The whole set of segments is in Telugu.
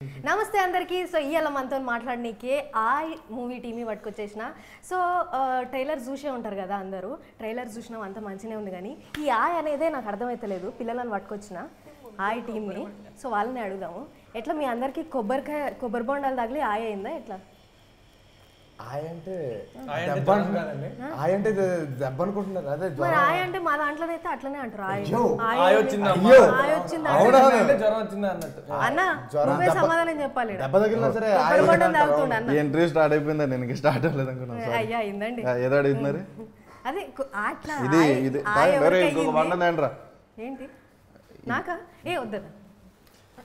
నమస్తే అందరికీ. సో ఇవాళ మనతో మాట్లాడనీకే ఆయ్ మూవీ టీమ్ని పట్టుకొచ్చేసిన. సో ట్రైలర్ చూసే ఉంటారు కదా అందరూ. ట్రైలర్ చూసినాం అంత మంచిగానే ఉంది, కానీ ఈ ఆయ్ అనేదే నాకు అర్థమవుతలేదు. పిల్లలను పట్టుకొచ్చిన ఆయ్ టీమ్ని. సో వాళ్ళని అడుగుదాము, ఎట్లా మీ అందరికీ కొబ్బరి బొండాలు తగిలి ఆయ్ అయిందా ఎట్లా? ఆయ్ అంటే దెబ్బ అనుకుంటున్నారు. అదే మరి ఆయ్ అంటే మా దాంట్లో అయితే అట్లనే అంటారు. అన్న నువ్వే సమాధానం చెప్పాలి. దెబ్బ తగిలినా సరే ఎంట్రీ స్టార్ట్ అయిపోయిందా? నేను స్టార్ట్ అవ్వలేదు అనుకున్నాను. అయ్యా అయిందండి. ఏదో అడుగుతున్నారు. అదే అట్లా ఏంటి నాకా? ఏ వద్దరు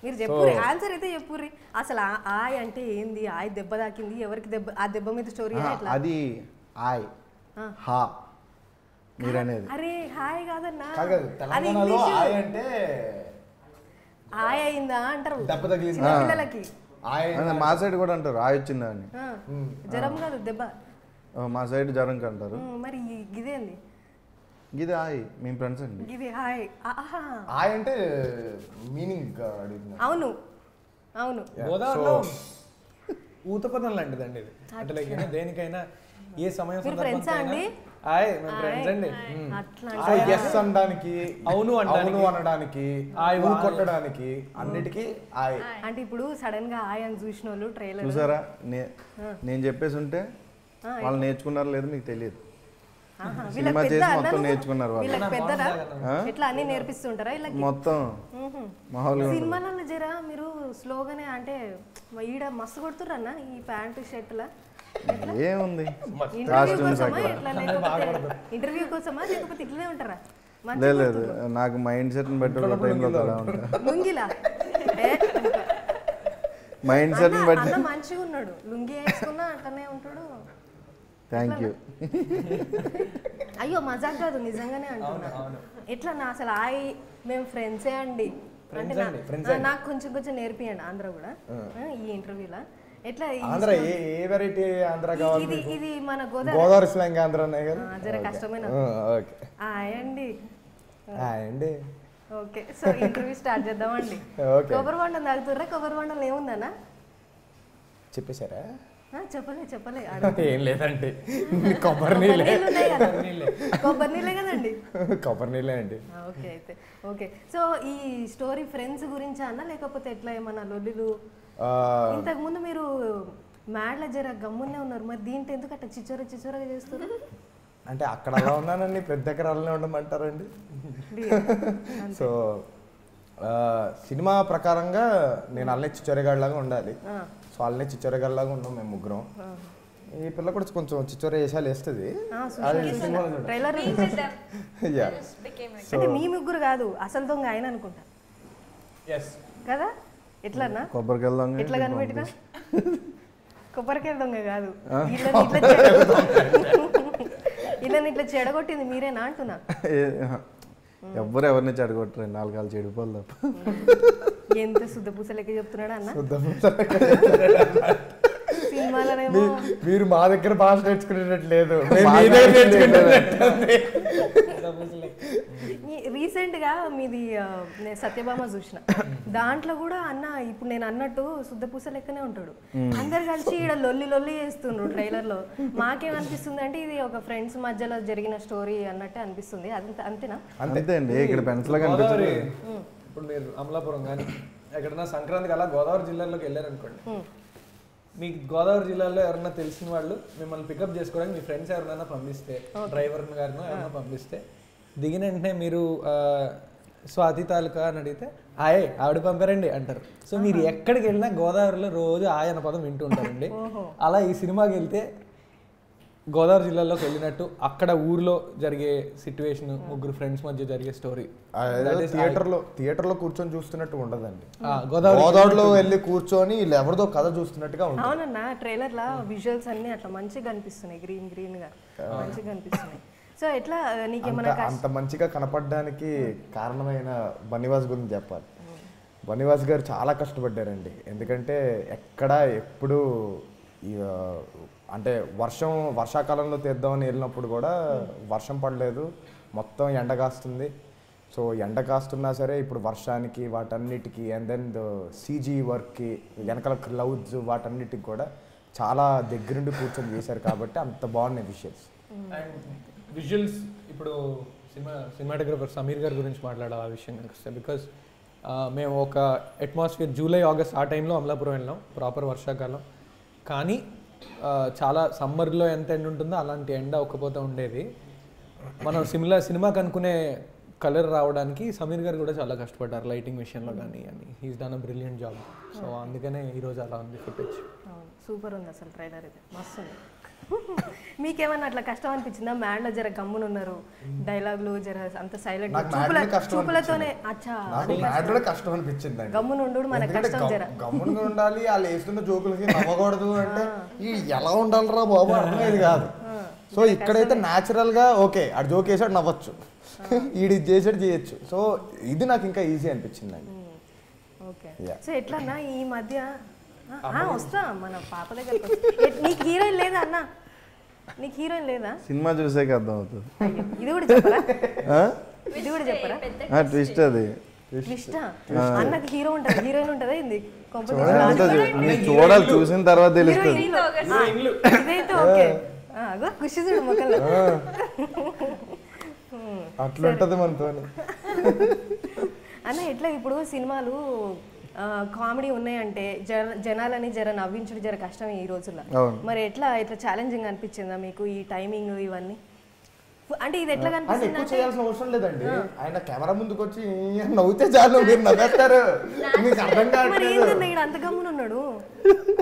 మీరు చెప్పుర్రి, ఆన్సర్ అయితే చెప్పుర్రి. అసలు ఆయ్ అంటే ఏంది? ఆయ్ దెబ్బ తాకింది ఎవరికి? దెబ్బ ఆ దెబ్బ మీద స్టోరీ అది ఆయ్ హా మీరు అనేది. అరే హాయ్ కాదన్నా, తెలంగాణలో ఆయ్ అంటే ఆయ్ అయిందా అంటారు దెబ్బ తగిలింది పిల్లలకి. మా సైడ్ కూడా అంటారు ఆయ్ వచ్చిందా అని. జ్వరం కాదు దెబ్బ. మా సైడ్ జ్వరం అంటారు. మరి ఇదేంది? ఇది ఆయ్ మేము ఫ్రెండ్స్ అండి. ఇది హాయ్ ఆయ్ అంటే మీనింగ్ అడుగుతున్నా. అవును అవును. గోదావరిలో ఊతపదం లాంటిదండి ఇది. అంటే లైక్ దేనికైనా ఏ సమయం ఫ్రెండ్స్ అండి ఎస్ అనడానికి, అవును అనడానికి, ఊ కొట్టడానికి అన్నిటికీ ఆయ్. అంటే ఇప్పుడు సడన్ గా ఆయ్ అని చూసిన వాళ్ళు ట్రైలర్ చూసారా? నేను చెప్పేసి ఉంటే వాళ్ళు నేర్చుకున్నారో లేదో మీకు తెలియదు. సినిమా చేసి మొత్తం నేర్చుకున్నారు వాళ్ళు. ఎట్లా అన్ని నేర్పిస్తుంటారా మొత్తం మామూలుగా? సినిమాలలో జరా మీరు స్లోగానే అంటే ఈడ మస్తు కొడుతుర్రన్న ఈ ప్యాంటు షర్ట్లా. ఏముంది ఇంటర్వ్యూ కోసమా లేకపోతే ఇట్లనే ఉంటారా? లేదు, నాకు మైండ్ సెట్ బట్టి లుంగిలా మైండ్ సెట్ బట్టి మంచిగా ఉన్నాడు. లుంగి వేసుకున్నా అట్లనే ఉంటాడు. Thank you. అయ్యో మజాక్ కాదు, నిజంగానే అంటున్నా. ఎట్లా నా అసలు ఆయ్ మేము ఫ్రెండ్సే అండి అంటే నాకు కొంచెం కొంచెం నేర్పియండి ఆంధ్ర కూడా ఈ ఇంటర్వ్యూలా. ఎట్లా ఆంధ్ర ఏ వెరైటీ ఆంధ్ర కావాలి? ఇది మన గోదావరి స్లాంగ్ ఆంధ్ర జర కష్టమైన ఆయ్ అండి. ఓకే, సో ఇంటర్వ్యూ స్టార్ట్ చేద్దామండి. కొబ్బరి బొండం తాగుతుర్రా? కొబ్బరి బొండం ఏముందన్నా చెప్పేశారా? చెప్పలే ఏం లేదండి, కొబ్బరి నీళ్ళే. కొబ్బరి నీళ్ళే కదండి? కొబ్బరి నీళ్ళే అండి. ఓకే అయితే ఓకే. సో ఈ స్టోరీ ఫ్రెండ్స్ గురించి అన్నా లేకపోతే ఎట్లా ఏమన్నా లొల్లిలు? ఇంతకు ముందు మీరు మ్యాడ్ల జర గమ్మునే ఉన్నారు, మరి దీంట్లో ఎందుకు అట్లా చిచ్చోరగా చేస్తారు? అంటే అక్కడ అలా ఉన్నానండి, ప్రతి దగ్గర అలానే ఉండమంటారండి. సో సినిమా ప్రకారంగా నేను అల్లే చిచ్చోరగాడిలాగా ఉండాలి. సో అల్లే చిచ్చోరగాడిలాగా ఉన్నాం మేము ముగ్గురం. ఈ పిల్ల కూడా కొంచెం చిచ్చోర వేసాలు వేస్తుంది. మీ ముగ్గురు కాదు, అసలు దొంగ ఆయన అనుకుంటా కదా? ఎట్లన్నా కొబ్బరికాయల దొంగ ఎట్లా కనిపెట్టినా? కొబ్బరికాయ దొంగ కాదు, ఇలా ఇట్లా చెడగొట్టింది మీరేనా అంటున్నా. ఎవ్వరు ఎవరిని చెడగొట్టరు, 4 కాళ్ళు చెడిపోలు తప్ప. ఎంత శుద్ధ పూస లెక్క చెప్తున్నాడు అన్న. సినిమాలోనేమో మీరు మా దగ్గర భాష నేర్చుకునేటట్లేదు. రీసెంట్ గా మీది సత్యభామ చూసిన దాంట్లో కూడా అన్న ఇప్పుడు నేను అన్నట్టు శుద్ధ పూస లెక్కనే ఉంటాడు. అందరు కలిసి ఇక్కడ లొల్లి చేస్తుండ్రు ట్రైలర్ లో. మాకేమనిపిస్తుంది అంటే ఇది ఒక ఫ్రెండ్స్ మధ్యలో జరిగిన స్టోరీ అన్నట్టే అనిపిస్తుంది. అంతేనా? అంతే అండి. ఇక్కడ పెన్సిల్ కనిపిస్తుంది. ఇప్పుడు మీరు అమలాపురం కానీ ఎక్కడన్నా సంక్రాంతికి అలా గోదావరి జిల్లాలోకి వెళ్ళారనుకోండి, మీకు గోదావరి జిల్లాలో ఎవరన్నా తెలిసిన వాళ్ళు మిమ్మల్ని పికప్ చేసుకోవడానికి మీ ఫ్రెండ్స్ ఎవరైనా పంపిస్తే, డ్రైవర్ గారినో ఎవరైనా పంపిస్తే, దిగిన వెంటనే మీరు స్వాతి తాలూకా అని అడిగితే ఆవిడ పంపారండి అంటారు. సో మీరు ఎక్కడికి వెళ్ళినా గోదావరిలో రోజు ఆయన పదం వింటూ ఉంటారండి. అలా ఈ సినిమాకి వెళ్తే గోదావరి జిల్లాలోకి వెళ్ళినట్టు అక్కడ ఊర్లో జరిగే సిచ్యువేషన్, ముగ్గురు ఫ్రెండ్స్ మధ్య జరిగే స్టోరీ. థియేటర్లో కూర్చొని చూస్తున్నట్టు ఉండదండి, గోదావరిలో వెళ్ళి కూర్చొని ఎవరిదో కథ చూస్తున్నట్టుగా ఉంటుంది. అవునన్నా, ట్రైలర్ లా విజువల్స్ అన్ని అట్లా మంచిగా కనిపిస్తున్నాయి, గ్రీన్ గా మంచిగా కనిపిస్తున్నాయి. సో ఎట్లా నీకేమన్నా అంత మంచిగా కనపడడానికి కారణమైన బన్నీవాస్ గురించి చెప్పాలి. బన్నీవాస్ గారు చాలా కష్టపడ్డారండి. ఎందుకంటే ఎప్పుడు అంటే వర్షాకాలంలో తీద్దామని వెళ్ళినప్పుడు కూడా వర్షం పడలేదు, మొత్తం ఎండగాస్తుంది. సో ఎండ కాస్తున్నా సరే ఇప్పుడు వర్షానికి వాటన్నిటికీ అండ్ దెన్ సీజీ వర్క్కి వెనకాల క్లౌడ్స్ వాటన్నిటికి కూడా చాలా దగ్గరుండి కూర్చొని చేశారు కాబట్టి అంత బాగున్నాయి విజువల్స్. అండ్ విజువల్స్ ఇప్పుడు సినిమాటోగ్రఫర్ సమీర్ గారి గురించి మాట్లాడాలి ఆ విషయం కనుక వస్తే. బికాస్ మేము ఒక అట్మాస్ఫియర్ జూలై ఆగస్ట్ ఆ టైంలో అమలాపురం వెళ్ళాం, ప్రాపర్ వర్షాకాలం. కానీ చాలా సమ్మర్లో ఎంత ఎండ ఉంటుందో అలాంటి ఎండ ఒక్కపోతే ఉండేది. మనం సినిమాకి అనుకునే కలర్ రావడానికి సమీర్ గారు కూడా చాలా కష్టపడ్డారు లైటింగ్ విషయంలో కానీ అని. He's done a brilliant job. So అందుకనే ఈరోజు అలా ఉంది ఫుటేజ్. సూపర్ ఉంది అసలు ట్రైలర్ ఇది, మస్తు ఉంది. మీకేమన్నా అట్లా కష్టం అనిపించిందా? మ్యాడ్లో జర గమ్మున ఉన్నారు, డైలాగులు జర అంత సైలెంట్ చూపులతోనే. అచ్చా కష్టం అనిపించింది. గమ్మున ఉండు మన కష్టం, జర గమ్మునగా ఉండాలి. వాళ్ళు వేస్తున్న జోకులకి నవ్వకూడదు అంటే ఈ ఎలా ఉండాలిరా బాబు అర్థమయ్యేది కాదు. సో ఇక్కడైతే న్యాచురల్ గా ఓకే ఆడు జోక్ వేసాడు నవ్వచ్చు, ఈడి చేసాడు చేయొచ్చు. సో ఇది నాకు ఇంకా ఈజీ అనిపించింది అండి. ఓకే. సో ఎట్లన్నా ఈ మధ్య వస్తా మన పాప దగ్గర. నీకు హీరోయిన్ లేదా అన్న? నీకు హీరోయిన్ లేదా? సినిమా చూసాక అర్థం అవుతుంది. ఇది కూడా చెప్పరా? ఇది కూడా చెప్పరా? ట్విస్ట్ అది. ట్విస్టా? అన్నకి హీరో ఉంటది, హీరోయిన్ ఉంటదా? ఏంది చూడాలి, చూసిన తర్వాత తెలుస్తుంది. ఇదైతే ఓకే. ఖుషి చూడు మొక్కలు అట్లుంటది మనతో. అన్న ఎట్లా ఇప్పుడు సినిమాలు కామెడీ ఉన్నాయంటే జనాలని జర నవ్వించుడు జర కష్టమే ఈ రోజుల్లో. మరి ఎట్లా ఛాలెంజింగ్ అనిపించిందా మీకు ఈ టైమింగ్ ఇవన్నీ? అంటే ఇది ఎట్లా కనిపిస్తుంది? చేయాల్సిన అవసరం లేదండి. ఆయన కెమెరా ముందుకు వచ్చి నవ్వుతే చాలు, మీరు నవ్వేస్తారు. మీకు అర్థం కాదు అంత గమ్మున ఉన్నాడు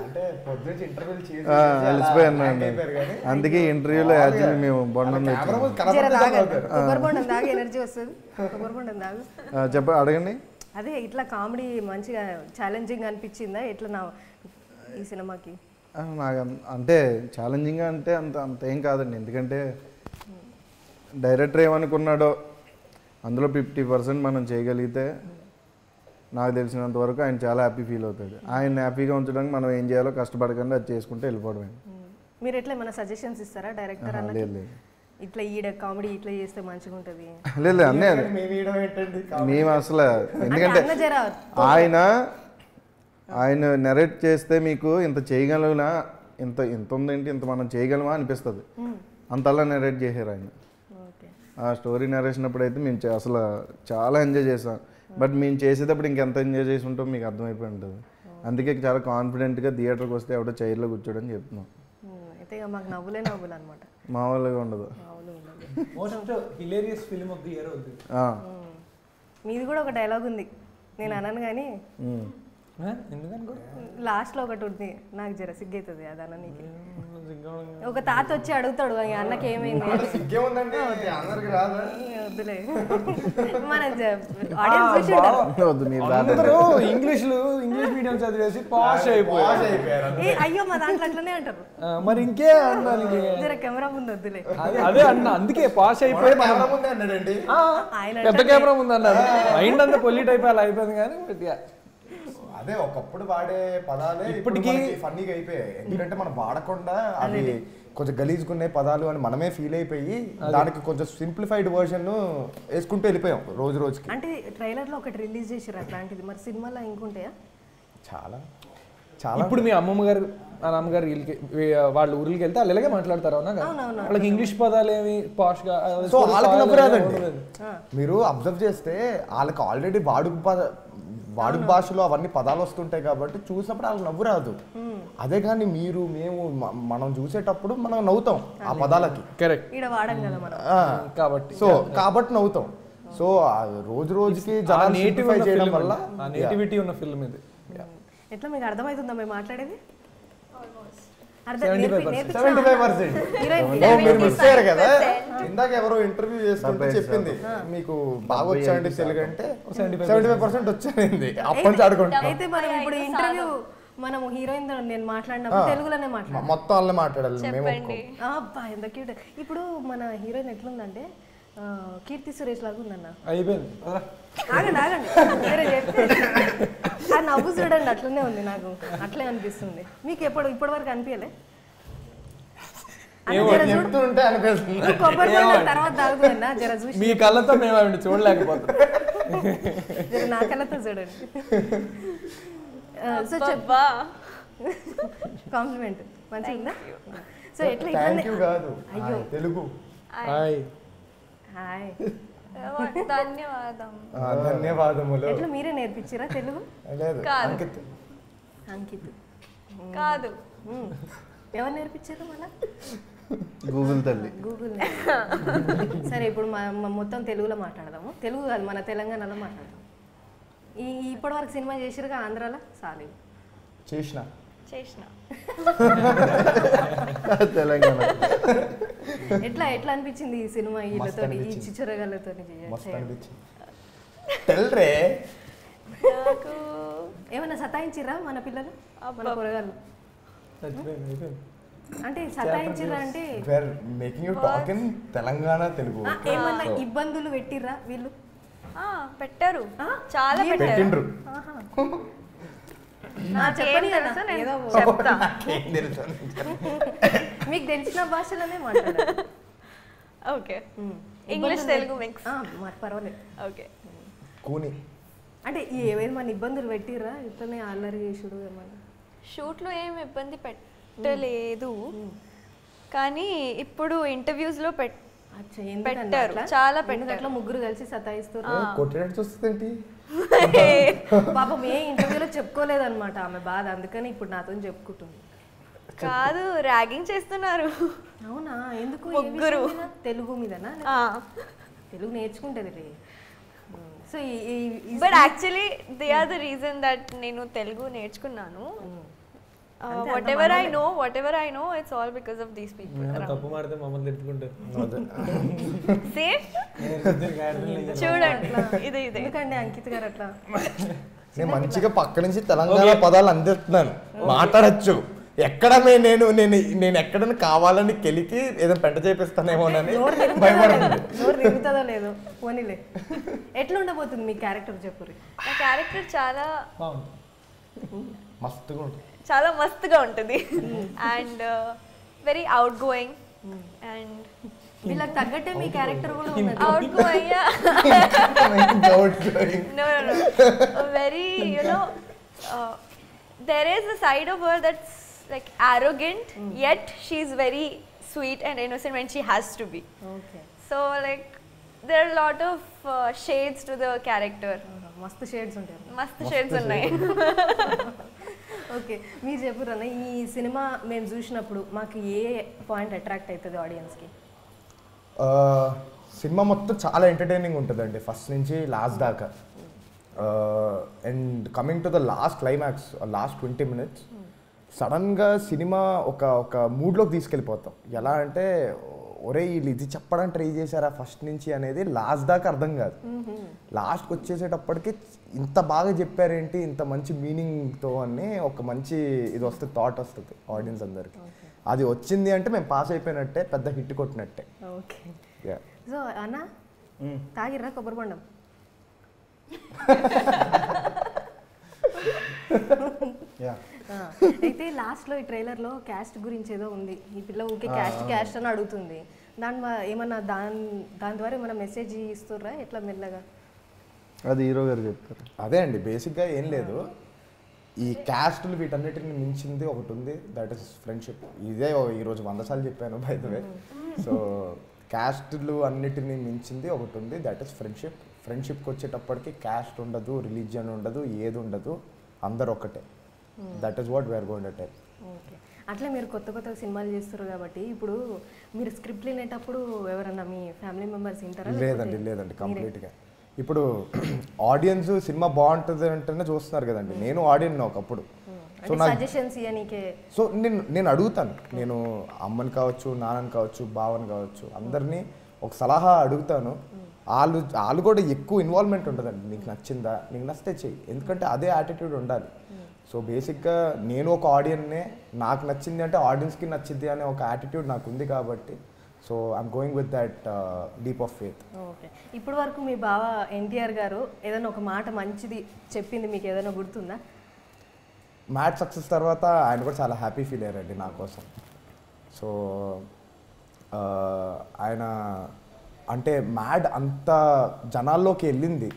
అంటే పొద్దున్న ఇంటర్వ్యూలు చేసి అందుకే ఇంటర్వ్యూలో మేము బొండం కొబ్బరి బొండం దాకా ఎనర్జీ వస్తుంది. కొబ్బరి బొండం దాకా అడగండి. అదే ఇట్లా కామెడీ మంచిగా ఛాలెంజింగ్ అనిపించిందా ఎట్లా నా ఈ సినిమాకి? నాకు అంటే ఛాలెంజింగ్ అంటే అంత ఏం కాదండి. ఎందుకంటే డైరెక్టర్ ఏమనుకున్నాడో అందులో 50% మనం చేయగలిగితే నాకు తెలిసినంత వరకు ఆయన చాలా హ్యాపీ ఫీల్ అవుతాడు. ఆయన హ్యాపీగా ఉంచడానికి మనం ఏం చేయాలో కష్టపడకుండా అది చేసుకుంటే వెళ్ళిపోవడమే. మీరు ఎట్లా ఏమైనా సజెషన్స్ ఇస్తారా డైరెక్టర్ అన్న? లేదు ఇట్లా ఈడ కామెడీ ఇట్లా చేస్తే మంచిగా ఉంటుంది? లేదు అన్నీ మేము అసలు ఎందుకంటే ఆయన నెరేట్ చేస్తే మీకు ఇంత చేయగలనా, ఇంత ఉందేంటి, ఇంత మనం చేయగలమా అనిపిస్తుంది. అంతలా నెరేట్ చేశారు ఆయన. ఆ స్టోరీ నరేషన్ అప్పుడు అయితే మేము అసలు చాలా ఎంజాయ్ చేసాం. బట్ మేము చేసేటప్పుడు ఇంకెంత ఎంజాయ్ చేసి ఉంటాం మీకు అర్థమైపోయి ఉంటుంది. అందుకే చాలా కాన్ఫిడెంట్గా థియేటర్కి వస్తే ఎవడో చైర్లో కూర్చోడని చెప్తున్నాం. అయితే మాకు నవ్వులే నవ్వులు అనమాట, మామూలుగా ఉండదు. Most hilarious film of the year అవుతుంది. మీది కూడా ఒక డైలాగ్ ఉంది, నేను అనను కానీ లాస్ట్లో ఒకటి ఉంది, నాకు జర సిగ్గవుతుంది అది అన్న. నీకు ఒక తాత వచ్చి అడుగుతాడు అన్నకి ఏమైంది, వద్దులే మన ఇంగ్లీష్ మీడియం చదివేసి పాష్ అయిపోయారు. అయ్యో మా దాంట్లో అట్లనే అంటారు. మరి ఇంకే జర కెమెరా ముందు వద్దులే. అదే అన్న, అందుకే పాష్ అయిపోయి పెద్ద కెమెరా ముందు అన్నాడు. మైండ్ అంతా పొల్యూట్ అయిపోయి అలా అయిపోయింది. కానీ అదే ఒకప్పుడు వాడే పదాలే ఇప్పటికీ ఫన్నీగా అయిపోయాయి. ఎందుకంటే మనం వాడకుండా అవి కొంచెం గలీజుకునే పదాలు అని మనమే ఫీల్ అయిపోయి దానికి కొంచెం సింప్లిఫైడ్ వర్షన్ వేసుకుంటూ వెళ్ళిపోయాం రోజు రోజుకి. అంటే ట్రైలర్ లో ఒకటి రిలీజ్ చేసారు అట్లాంటిది, మరి సినిమాలో ఇంకుంటాయా? చాలా చాలా. ఇప్పుడు మీ అమ్మమ్మగారు నాన్నగారు వాళ్ళ ఊరికి వెళ్తే వాళ్ళు ఇలాగే మాట్లాడతారు అవునా? వాళ్ళకి ఇంగ్లీష్ పదాలు ఏమి పాష్ గా మీరు అబ్జర్వ్ చేస్తే వాళ్ళకి ఆల్రెడీ వాడుక భాషలో అవన్నీ పదాలు వస్తుంటాయి కాబట్టి చూసినప్పుడు వాళ్ళకి నవ్వు రాదు. అదే కానీ మేము మనం చూసేటప్పుడు మనం నవ్వుతాం ఆ పదాలకి. కరెక్ట్, కాబట్టి నవ్వుతాం. సో రోజు రోజుకి చేయడం వల్ల నేటివిటీ ఉన్న ఫిల్మ్ ఇది. ఎట్లా మీకు అర్థమవుతుందా మేము మాట్లాడేది? 75%. కదా ఇందాక ఎవరో ఇంటర్వ్యూ చేసుకుంటే చెప్పింది మీకు బాగా వచ్చాయండి తెలుగు అంటే 75% వచ్చాయండి. అప్పటి నుంచి ఆడుకుంటా. అయితే మనం ఇప్పుడు ఇంటర్వ్యూ మనం హీరోయిన్ నేను మాట్లాడినప్పుడు తెలుగులోనే మాట్లాడాలి, మొత్తం వాళ్ళే మాట్లాడాలి మేము. అబ్బా ఎంత క్యూట్. ఇప్పుడు మన హీరోయిన్ ఎట్లుందంటే కీర్తి సురేష్ లాగా ఉందన్న. అయిపోయింది, ఆగండి ఆగండి, ఆ నవ్వు చూడండి అట్లనే ఉంది, నాకు అట్లే అనిపిస్తుంది. మీకు ఇప్పటి వరకు అనిపించలే? చెప్తుంటే అనిపిస్తుంది. కొబ్బరి బొండం తర్వాత తాగుతున్నా జర చూసి మీ కళ్ళతో మేము ఆవిడ చూడలేకపోతాం. జర నా కళ్ళతో చూడండి. సో అబ్బా కాంప్లిమెంట్ మంచిగా ఉందా? సో ఎట్లా థ్యాంక్ యూ కాదు, అయ్యో. తెలుగు. హాయ్ హాయ్ ధన్యవాదం. ధన్యవాదములు. ఎట్లా మీరే నేర్పించారా తెలుగు? లేదు, కాదు. అంకిత్. అంకిత్ కాదు ఎవరు నేర్పించారు మళ్ళా? గూగుల్ తల్లి. గూగుల్. సరే ఇప్పుడు మొత్తం తెలుగులో మాట్లాడదాము. తెలుగు కాదు, మన తెలంగాణలో మాట్లాడదాం. ఇప్పటివరకు సినిమా చేసిరుగా ఆంధ్రాలో సాలేదు చేసిన తెలంగాణ. ఎట్లా ఎట్లా అనిపించింది ఈ సినిమా వీళ్ళతో ఈ చిచ్చరగాళ్ళతో మస్తు అనిపించింది. తెల్రే నాకు ఏమన్నా సతాయించిరా మన పిల్లలు మన కూరగాయలు? అంటే సతాయించిరా అంటే were making you talk in Telangana Telugu. ఏమన్నా ఇబ్బందులు పెట్టిర్రా వీళ్ళు? పెట్టారు, చాలా పెట్టిండ్రు. చెప్పండి కదా, తెలుసు, నేను ఏదో చెప్తా. నాకేం తెలుసు. మీకు తెలిసిన భాషలోనే మాట్లాడారు. Okay, English Telugu mix. మరి పర్వాలేదు. ఓకే, కూని అంటే ఏమైనా ఇబ్బందులు పెట్టిర్రా ఇట్లనే అల్లరి చేసుడు ఏమన్నా? షూట్లో ఏం ఇబ్బంది పెట్టలేదు, కానీ ఇప్పుడు ఇంటర్వ్యూస్లో అచ్చా, ఎందుకండి పెట్టారు, అట్లా? చాలా ఎందుకు పెట్టారు. అట్లా ముగ్గురు కలిసి సతాయిస్తారు? కొట్టినట్టు చూస్తుంది. పాపం ఏ ఇంటర్వ్యూలో చెప్పుకోలేదన్నమాట ఆమె బాధ, అందుకని ఇప్పుడు నాతో చెప్పుకుంటుంది. కాదు, ర్యాగింగ్ చేస్తున్నారు. అవునా? ఎందుకు? ఏ ముగ్గురు. విషయం మీద? తెలుగు మీదనా? తెలుగు నేర్చుకుంటది. So but actually they are the reason that నేను తెలుగు నేర్చుకున్నాను. whatever I know it's all because of these people. తప్పు మాడితే మమ్మల్ని తిట్టుకుంటారు. సేమ్ చూడండి, ఇదే ఎందుకండి అంకిత్ గారు అట్లా? నేను మంచిగా పక్క నుంచి తెలంగాణ పదాలు అందిస్తున్నాను, మాట్లాడచ్చు. ఎక్కడ నేను ఎక్కడైనా కావాలని కెలికి ఏదైనా పెంట చేపిస్తానేమోనని భయపడుతుంది. నోరు తిరుగుతుందో లేదో పోనీలే. ఎట్లా ఉండబోతుంది మీ క్యారెక్టర్ చెప్పుర్రి. నా క్యారెక్టర్ చాలా మస్తుగా ఉంటుంది. చాలా మస్తుగా ఉంటుంది and very out going and వీళ్ళకి తగ్గట్టే మీ క్యారెక్టర్ కూడా ఉన్నది. Out going very there is a side of her that's like arrogant, yet she's very sweet and innocent when she has to be. Okay. So like there are a lot of shades to the character. మస్తు షేడ్స్ ఉంటాయి. మస్తు షేడ్స్ ఉన్నాయి. ఓకే, మీరు చెప్పురన్న ఈ సినిమా మేము చూసినప్పుడు మాకు ఏ పాయింట్ అట్రాక్ట్ అవుతుంది ఆడియన్స్కి? సినిమా మొత్తం చాలా ఎంటర్టైనింగ్ ఉంటుందండి ఫస్ట్ నుంచి లాస్ట్ దాకా. And coming to the last climax, last 20 minutes సడన్గా సినిమా ఒక మూడ్లోకి తీసుకెళ్ళిపోతాం. ఎలా అంటే ఒరే వీళ్ళు ఇది చెప్పడానికి ట్రై చేశారా ఫస్ట్ నుంచి అనేది లాస్ట్ దాకా అర్థం కాదు. లాస్ట్కి వచ్చేసేటప్పటికి ఇంత బాగా చెప్పారేంటి, ఇంత మంచి మీనింగ్తో అని ఒక మంచి ఇది వస్తుంది, థాట్ వస్తుంది ఆడియన్స్ అందరికి. అది వచ్చింది అంటే మేము పాస్ అయిపోయినట్టే, పెద్ద హిట్ కొట్టినట్టే. ఓకే. సో అన్న తాగిర్రా కొబ్బరి బొండం? అయితే లాస్ట్లో ఈ ట్రైలర్లో క్యాస్ట్ గురించి ఏదో ఉంది. ఈ పిల్ల ఊకే క్యాస్ట్ అని అడుగుతుంది. ఏమన్నా దాని ద్వారా ఏమన్నా మెసేజ్ ఇస్తుర్రా ఎట్లా మెల్లగా? అది హీరో గారు చెప్తారు. అదే అండి, బేసిక్గా ఏం లేదు, ఈ క్యాస్టులు వీటన్నిటిని మించింది ఒకటి ఉంది, దట్ ఈస్ ఫ్రెండ్షిప్. ఇదే ఈరోజు 100 సార్లు చెప్పాను బై ద వే. సో క్యాస్టులు అన్నిటిని మించింది ఒకటి ఉంది, దట్ ఈస్ ఫ్రెండ్షిప్. ఫ్రెండ్షిప్కి వచ్చేటప్పటికి క్యాస్ట్ ఉండదు, రిలీజియన్ ఉండదు, ఏది ఉండదు, అందరు ఒకటే. That is what we are going to tell. Okay. అట్లా మీరు కొత్త సినిమాలు చేస్తారు కాబట్టి ఇప్పుడు మీరు స్క్రిప్ట్ వినేటప్పుడు ఎవరన్నా మీ ఫ్యామిలీ మెంబర్స్ వింటారా? లేదండి కంప్లీట్గా. ఇప్పుడు ఆడియన్స్ సినిమా బాగుంటుంది అంటేనే చూస్తున్నారు కదండి. నేను ఆడియన్ ఒకప్పుడు. So suggestions ఇయనీకే. సో నేను అడుగుతాను, నేను అమ్మని కావచ్చు, నాన్నని కావచ్చు, బావని కావచ్చు, అందరినీ ఒక సలహా అడుగుతాను. వాళ్ళు కూడా ఎక్కువ ఇన్వాల్వ్మెంట్ ఉంటుందండి. నీకు నచ్చిందా, నీకు నచ్చితే చెయ్యి, ఎందుకంటే అదే యాటిట్యూడ్ ఉండాలి. సో బేసిక్గా నేను ఒక ఆడియన్నే, నాకు నచ్చింది అంటే ఆడియన్స్కి నచ్చింది అనే ఒక యాటిట్యూడ్ నాకు ఉంది కాబట్టి so I'm going with that deep of faith. Okay. ఇప్పటి వరకు మీ బావ ఎన్టీఆర్ గారు ఏదైనా ఒక మాట మంచిది చెప్పింది మీకు ఏదైనా గుర్తుందా? మ్యాచ్ సక్సెస్ తర్వాత ఆయన కూడా చాలా హ్యాపీ ఫీల్ అయ్యారండి నా కోసం. సో ఆయన అంటే మ్యాడ్ అంత జనాల్లోకి వెళ్ళింది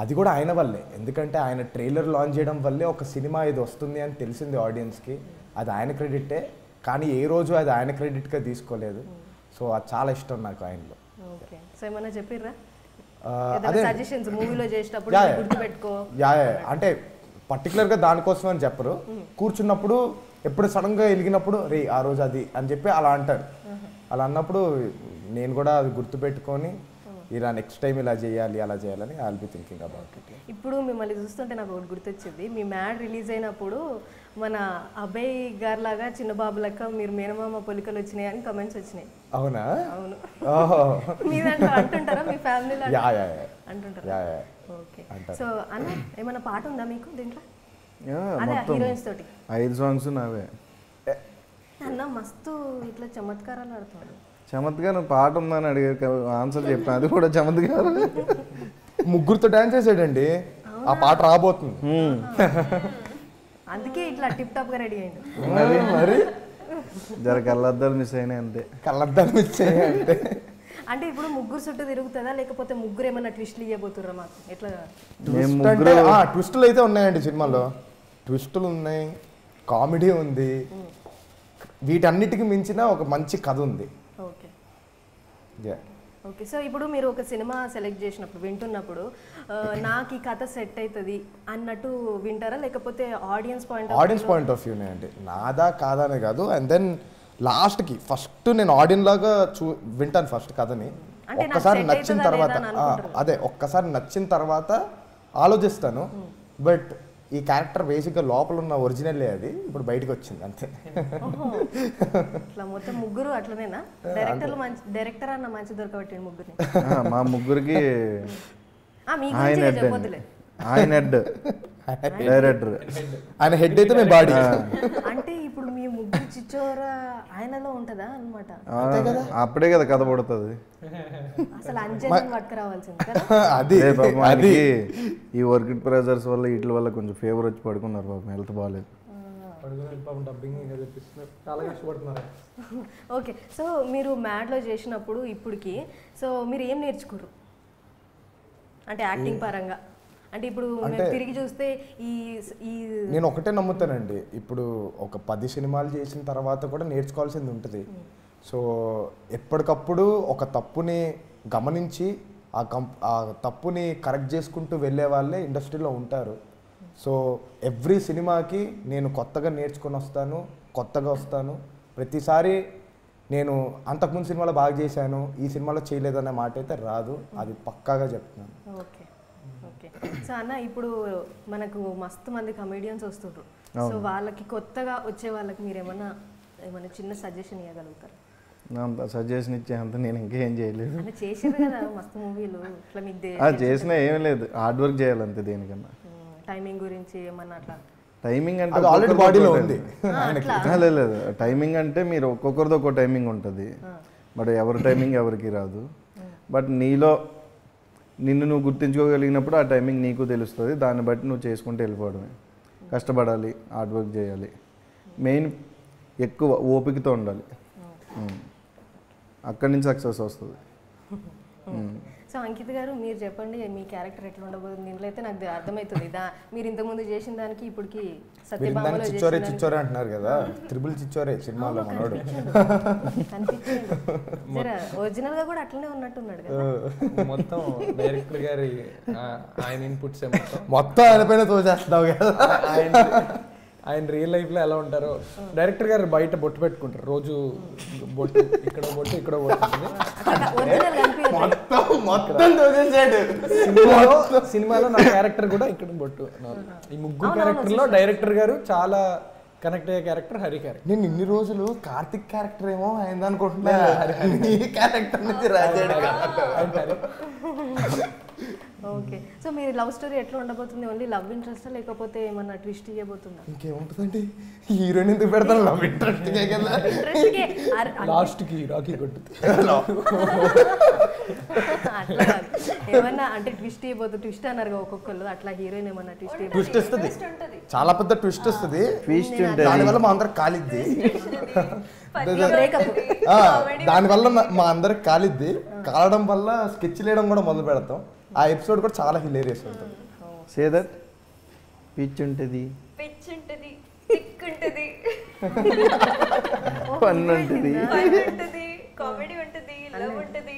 అది కూడా ఆయన వల్లే. ఎందుకంటే ఆయన ట్రైలర్ లాంచ్ చేయడం వల్లే ఒక సినిమా ఇది వస్తుంది అని తెలిసింది ఆడియన్స్కి. అది ఆయన క్రెడిటే, కానీ ఏ రోజు అది ఆయన క్రెడిట్గా తీసుకోలేదు. సో అది చాలా ఇష్టం నాకు ఆయనలో. ఓకే, సో ఏమన్నా చెప్పిర్రా అదే సజెషన్స్ మూవీలో చేసేటప్పుడు గుర్తుపెట్టుకో? అంటే పర్టికులర్గా దానికోసం అని చెప్పరు. కూర్చున్నప్పుడు ఎప్పుడు సడన్గా వెలిగినప్పుడు రే ఆ రోజు అది అని చెప్పి అలా అంటారు. అలా అన్నప్పుడు నేను కూడా అది గుర్తుపెట్టుకొని ఇలా నెక్స్ట్ టైం ఇలా చేయాలి అలా చేయాలని I will be thinking about it. ఇప్పుడు మిమ్మల్ని చూస్తుంటే నాకు ఒకటి గుర్తొచ్చింది. మీ మ్యాడ్ రిలీజ్ అయినప్పుడు మన అభయ్ గారి లాగా చిన్న బాబు లెక్క మీరు మేనమామ పొలికలు వచ్చినాయి అని కమెంట్స్ వచ్చినాయి. అవునా? అవును. ఓహో, మీ దాంట్లో అంటుంటారా? మీ ఫ్యామిలీలో అంటుంటారా? ఓకే, సో అన్న ఏమైనా పాట ఉందా మీకు దీంట్లో? అదే హీరోయిన్స్ తోటి 5 songs నావే. అన్న మస్తు ఇట్లా చమత్కారాలు ఆడుతున్నాడు. చమత్కారం పాట ఉందని అడిగారు, ఆన్సర్ చెప్పాను. అది కూడా చమత్కారం. ముగ్గురుతో డాన్స్ చేసాడండి, ఆ పాట రాబోతుంది. అందుకే ఇట్లా టిప్ టాప్ గా రెడీ అయింది. మరి జర కళ్ళద్దాలు మిస్ అయినాయి అంతే. కళ్ళద్దాలు మిస్ అంటే అంటే ఇప్పుడు ముగ్గురు చుట్టూ తిరుగుతుందా, లేకపోతే ముగ్గురు ఏమన్నా ట్విస్ట్లు ఇవ్వబోతుర్రా మాకు? ఎట్లా ట్విస్టులు అయితే ఉన్నాయండి సినిమాలో. ట్విస్టులు ఉన్నాయి, కామెడీ ఉంది, వీటన్నిటికి మించిన ఒక మంచి కథ ఉంది. ఓకే ఓకే, సో ఇప్పుడు మీరు ఒక సినిమా సెలెక్ట్ చేసినప్పుడు వింటున్నప్పుడు నాకు ఈ కథ సెట్ అవుతుంది అన్నట్టు వింటారా, లేకపోతే ఆడియన్స్ పాయింట్ ఆఫ్ వ్యూనే అండి? నాదా కాదనే కాదు. అండ్ దెన్ లాస్ట్కి ఫస్ట్ నేను ఆడియన్స్ లాగా వింటాను ఫస్ట్ కథని. ఒక్కసారి నచ్చిన తర్వాత ఒక్కసారి నచ్చిన తర్వాత ఆలోచిస్తాను. బట్ ఈ క్యారెక్టర్ బేసిక్గా లోపల ఉన్న ఒరిజినల్లే, అది ఇప్పుడు బయటకు వచ్చింది అంతే. ఇట్లా మొత్తం ముగ్గురు అట్లనేనా? డైరెక్టర్ అన్న మంచి దొరకబట్టి ముగ్గురిని. మా ముగ్గురికి ఆయన హెడ్, డైరెక్టర్ ఆయన హెడ్ అయితే మేము బాడీ. అంటే ఇప్పుడు మీ ముగ్గురు చిచ్చోరా ఆయనలో ఉంటదా అన్నమాట? అప్పుడే కదా కథ పడుతుంది. అసలు అంజలిని పట్టుకురావాల్సింది కదా. అది ఈ వర్క్ ప్రెజర్స్ వల్ల వీటి వల్ల కొంచెం ఫేవర్ వచ్చి పడుకున్నారు పాపం, హెల్త్ బాగాలేదు. ఓకే, సో మీరు మ్యాడ్లో చేసినప్పుడు ఇప్పటికి సో మీరు ఏం నేర్చుకోరు అంటే యాక్టింగ్ పరంగా? అంటే ఇప్పుడు తిరిగి చూస్తే నేను ఒకటే నమ్ముతానండి, ఇప్పుడు ఒక 10 సినిమాలు చేసిన తర్వాత కూడా నేర్చుకోవాల్సింది ఉంటుంది. సో ఎప్పటికప్పుడు ఒక తప్పుని గమనించి ఆ తప్పుని కరెక్ట్ చేసుకుంటూ వెళ్ళే వాళ్ళే ఇండస్ట్రీలో ఉంటారు. సో ఎవ్రీ సినిమాకి నేను కొత్తగా నేర్చుకొని వస్తాను, కొత్తగా వస్తాను. ప్రతిసారి నేను అంతకుముందు సినిమాలో బాగా చేశాను, ఈ సినిమాలో చేయలేదనే మాట అయితే రాదు, అది పక్కాగా చెప్తున్నాను. ఓకే ఓకే, సో అన్న ఇప్పుడు మనకు మస్తు మంది కమెడియన్స్ వస్తుంటారు. సో వాళ్ళకి కొత్తగా వచ్చే వాళ్ళకి మీరు ఏమన్నా చిన్న సజెషన్ ఇవ్వగలుగుతారు? అంత సజెషన్ ఇచ్చే అంత నేను ఇంకేం చేయలేదు. చేసారు కదా మస్తు మూవీలు, ఇట్లా మీకు చేసినా ఏం లేదు, హార్డ్ వర్క్ చేయాలంతే. దేనికన్నా టైమింగ్ గురించి ఏమన్నా అట్లా? టైమింగ్ అంటే ఆల్రెడీ బాడీలో ఉంది. లేదు, టైమింగ్ అంటే మీరు ఒక్కొక్కరితో ఒక్కో టైమింగ్ ఉంటుంది. బట్ ఎవరి టైమింగ్ ఎవరికి రాదు. బట్ నిన్ను నువ్వు గుర్తించుకోగలిగినప్పుడు ఆ టైమింగ్ నీకు తెలుస్తుంది. దాన్ని బట్టి నువ్వు చేసుకుంటూ వెళ్ళిపోవడమే. కష్టపడాలి, హార్డ్ వర్క్ చేయాలి, మెయిన్ ఎక్కువ ఓపికతో ఉండాలి. అక్కడి నుంచి సక్సెస్ వస్తుంది. సో అంకిత్ గారు మీరు చెప్పండి, మీ క్యారెక్టర్ ఎట్లా ఉండబోతుంది దీంట్లో? అయితే నాకు అర్థమవుతుంది మీరు ఇంతకుముందు చేసిన దానికి ఇప్పటికి సత్యభామలో చిచ్చోరే అంటున్నారు కదా, త్రిబుల్ చిచ్చోరే సినిమాలో మనోడు ఒరిజినల్ గా కూడా అట్లనే ఉన్నట్టున్నాడు కదా. మొత్తం డైరెక్టర్ గారి ఆయన ఇన్పుట్స్ మొత్తం ఆయన పైన తోచేస్తున్నావు కదా. ఆయన రియల్ లైఫ్ లో ఎలా ఉంటారో డైరెక్టర్ గారు బయట బొట్టు పెట్టుకుంటారు రోజు. బొట్టు ఇక్కడ బొట్టు ఇక్కడ బొట్టు సినిమాలో నా క్యారెక్టర్ కూడా ఇక్కడ బొట్టు. ఈ ముగ్గురు క్యారెక్టర్ లో డైరెక్టర్ గారు చాలా కనెక్ట్ అయ్యే క్యారెక్టర్ హరి క్యారెక్టర్. నేను ఇన్ని రోజులు కార్తిక్ క్యారెక్టర్ ఏమో అయింది అనుకుంటున్నా, క్యారెక్టర్ నుంచి రాజాడు. ఓకే, సో మీ లవ్ స్టోరీ ఎట్లా ఉండబోతుంది? ఓన్లీ లవ్ ఇంట్రెస్ట్ లేకపోతే ఏమన్నా ట్విస్ట్ ఇవ్వబోతుందా? ఇంకేముంటుందండి, హీరోయిన్ ఎందుకు పెడతాను, లవ్ ఇంట్రెస్టింగ్ కదా. లాస్ట్ కి రాకీ కొట్టుతుంది. అట్లా కాదు, ఏమన్నా అంటే ట్విస్ట్ ఇవ్వబోతుంది. ట్విస్ట్ అన్నారు ఒక్కొక్కళ్ళు, అట్లా హీరోయిన్ ఏమన్నా ట్విస్ట్ ట్విస్ట్ వస్తుంది, చాలా పెద్ద ట్విస్ట్ వస్తుంది. ట్విస్ట్ ఉంటుంది. దానివల్ల మా అందరికి కాలిద్ది. బ్రేకప్. దానివల్ల మా అందరికి కాలిద్ది. కాలడం వల్ల స్కెచ్ వేయడం కూడా మొదలు పెడతాం. ఆ ఎపిసోడ్ కూడా చాలా హిలేరియస్ ఉంటుంది. సే దట్ పిచ్ ఉంటుంది, పిచ్ ఉంటుంది, థిక్ ఉంటుంది, ఫన్ ఉంటుంది, ఫన్ ఉంటుంది, కామెడీ ఉంటుంది, లవ్ ఉంటుంది,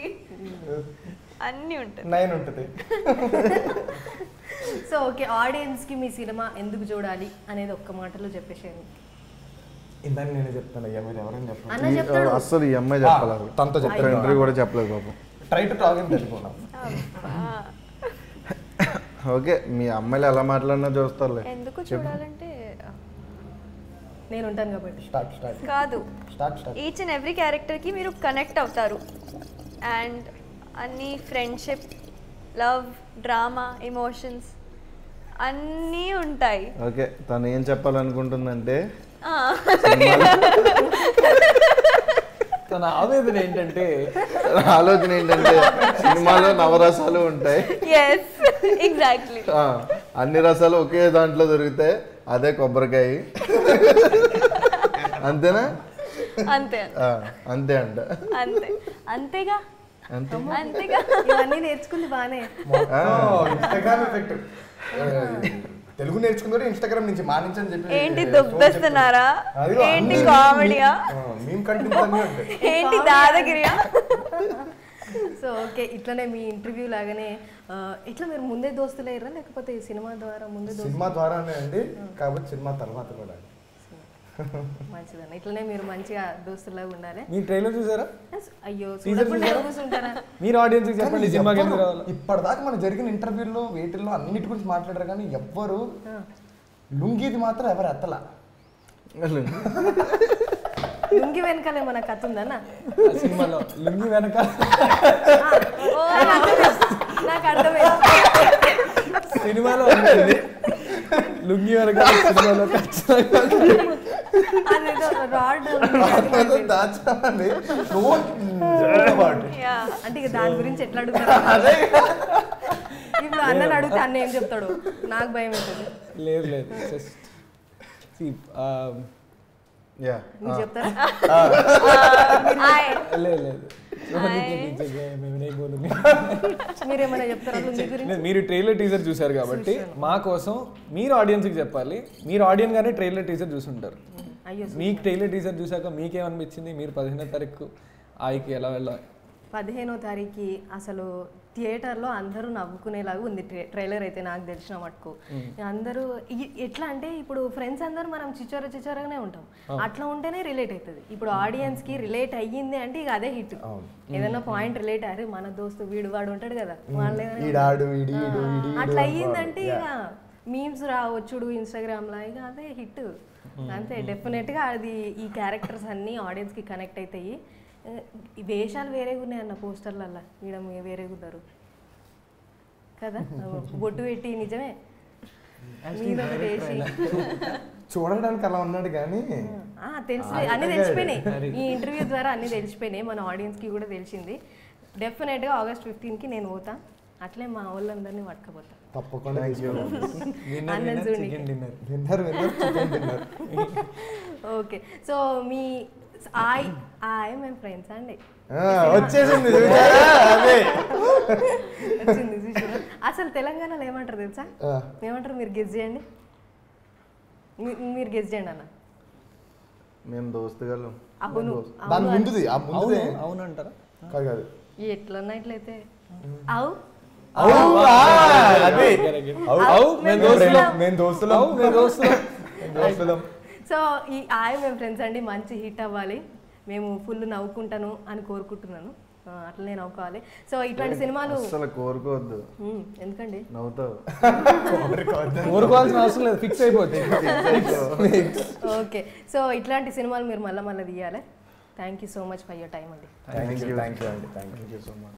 అన్నీ ఉంటుంది. 9 ఉంటుంది. సో ఓకే, ఆడియన్స్కి మీ సినిమా ఎందుకు చూడాలి అనేది ఒక్క మాటలో చెప్పేసేయండి. ఇందాక నేను చెప్తాను, అయ్యా మీరు ఎవరైనా చెప్పండి. అన్న చెప్తాడు. అస్సలు ఈ అమ్మాయి చెప్పాలి, తనతో చెప్తాను. ఇంటర్వ్యూ కూడా చెప్పలేదు పాపం. ట్రై టు టాక్ అని తెలుసుకున్నాం. ఓకే, మీ అమ్మాయిలు ఎలా మాట్లాడినా చూస్తారులే. ఎందుకు చూడాలంటే నేను ఉంటాను కాబట్టి. స్టార్ట్ కాదు, స్టార్ట్ ఈచ్ అండ్ ఎవ్రీ క్యారెక్టర్కి మీరు కనెక్ట్ అవుతారు. అండ్ అన్ని ఫ్రెండ్షిప్, లవ్, డ్రామా, ఎమోషన్స్ అన్నీ ఉంటాయి. ఓకే, తను ఏం చెప్పాలనుకుంటుందంటే తన ఆవేదన ఏంటంటే, ఆలోచన ఏంటంటే సినిమాలో నవరసాలు ఉంటాయి. Yes, exactly. అన్ని రసాలు ఒకే దాంట్లో దొరుకుతాయి, అదే కొబ్బరికాయ. అంతేనా? అంతే అంతే అంట. అంతే అంతేగా అంతే. అంతేగా. ఇవన్నీ నేర్చుకుంది బానే. Instagram effect. తెలుగు నేర్చుకుంటే ఇన్స్టాగ్రామ్ నుంచి మానించని చెప్పి ఏంటి దుబ్బేస్తున్నారా? ఏంటి కామెడీయా? మేము కంటెంట్ అన్నీ ఉంటాయి. ఏంటి దాదాగిరియా? సో ఓకే, ఇట్లనే మీ ఇంటర్వ్యూ లాగానే ఇట్లా మీరు ముందే దోస్తులేరా లేకపోతే సినిమా ద్వారా ముందే సినిమా ద్వారానే అండి, కాబట్టి సినిమా తర్వాత కూడా మంచిదన్న. ఇట్లనే మీరు మంచిగా దోస్తులాగా ఉండాలి. మీ ట్రైలర్ చూసారా? అయ్యో, చూడకుండా కూర్చుంటారా? మీరు ఆడియన్స్ చెప్పండి సినిమాకి ఎందుకు రావాలి. ఇప్పటిదాకా మన జరిగిన ఇంటర్వ్యూల్లో వేటిల్లో అన్నిటి గురించి మాట్లాడారు, కానీ ఎవ్వరు లుంగీది మాత్రం ఎవరు ఎత్తలా. లుంగి వెనకాల ఏమన్నా కథ ఉందన్న సినిమాలో? లుంగి వెనక నాకు అర్థమైంది. సినిమాలో ఉంటుంది, లుంగి వెనక సినిమాలో ఖచ్చితంగా అదేదో రాడ్ దాచాలి. అంటే ఇక దాని గురించి ఎట్లా అడుగుతారు? ఇప్పుడు అన్నని అడిగితే అన్న ఏం చెప్తాడు? నాకు భయం అవుతుంది. లేదు లేదు, మీరు చెప్తారా? లేదు లేదు, మీరేమైనా చెప్తారా లుంగి గురించి? మీరు ట్రైలర్ టీజర్ చూసారు కాబట్టి మా కోసం మీరు ఆడియన్స్కి చెప్పాలి. మీరు ఆడియన్ గానే ట్రైలర్ టీజర్ చూసుంటారు. అయ్యో, మీకు ట్రైలర్ టీజర్ చూసాక మీకేమనిపించింది? మీరు 15వ తారీఖు ఆయికి ఎలా వెళ్ళాలి? 15వ తారీఖు అసలు థియేటర్లో అందరూ నవ్వుకునేలాగా ఉంది ట్రైలర్ అయితే, నాకు తెలిసిన మటుకు. అందరూ ఎట్లా అంటే ఇప్పుడు ఫ్రెండ్స్ అందరూ మనం చిచ్చోరగానే ఉంటాం, అట్లా ఉంటేనే రిలేట్ అవుతుంది. ఇప్పుడు ఆడియన్స్కి రిలేట్ అయ్యింది అంటే ఇక అదే హిట్. ఏదైనా పాయింట్ రిలేట్ అయ్యారు, మన దోస్తు వీడు వాడు ఉంటాడు కదా, వాళ్ళే అట్లా అయ్యిందంటే ఇక మీమ్స్ రావచ్చుడు ఇన్స్టాగ్రామ్లో, ఇక అదే హిట్ అంతే. డెఫినెట్గా అది ఈ క్యారెక్టర్స్ అన్నీ ఆడియన్స్కి కనెక్ట్ అవుతాయి. ఈ వేషాలు వేరేగా ఉన్నాయన్న పోస్టర్లల్లా, ఈడ వేరేగా ఉన్నారు కదా, బొట్టు పెట్టి నిజమే మీద వేసి చూడడానికి అలా ఉన్నాడు కానీ తెలిసి అన్నీ తెలిసిపోయినాయి. ఈ ఇంటర్వ్యూ ద్వారా అన్నీ తెలిసిపోయినాయి, మన ఆడియన్స్కి కూడా తెలిసింది. డెఫినెట్గా August 15కి నేను పోతా, అట్లే మా వాళ్ళందరినీ పట్టుకపోతా. తప్పకుండా ఓకే, సో మీ మేము ఫ్రెండ్స్ అండి. వచ్చేసింది. వచ్చింది. అసలు తెలంగాణలో ఏమంటారు తెలుసా? ఏమంటారు? మీరు గెస్ చేయండి, మీరు గెస్ చేయండి అన్న. మేము దోస్తుగాళ్ళు. అవును, దాని ముందుది అవును అంటారా? కాదు ఎట్లన్నా ఇట్లయితే అవు సో ఈ మేము ఫ్రెండ్స్ అండి, మంచి హిట్ అవ్వాలి, మేము ఫుల్ నవ్వుకుంటాను అని కోరుకుంటున్నాను. అట్లనే నవ్వుకోవాలి. సో ఇట్లాంటి సినిమాలు అసలు కోరుకోవద్దు. ఎందుకండి? నవ్వుతావు. కోరుకోవాల్సిన అవసరం లేదు, ఫిక్స్ అయిపోతుంది. ఓకే, సో ఇట్లాంటి సినిమాలు మీరు మళ్ళీ తీయాలి. Thank you so much for your time అండి. Thank you so much.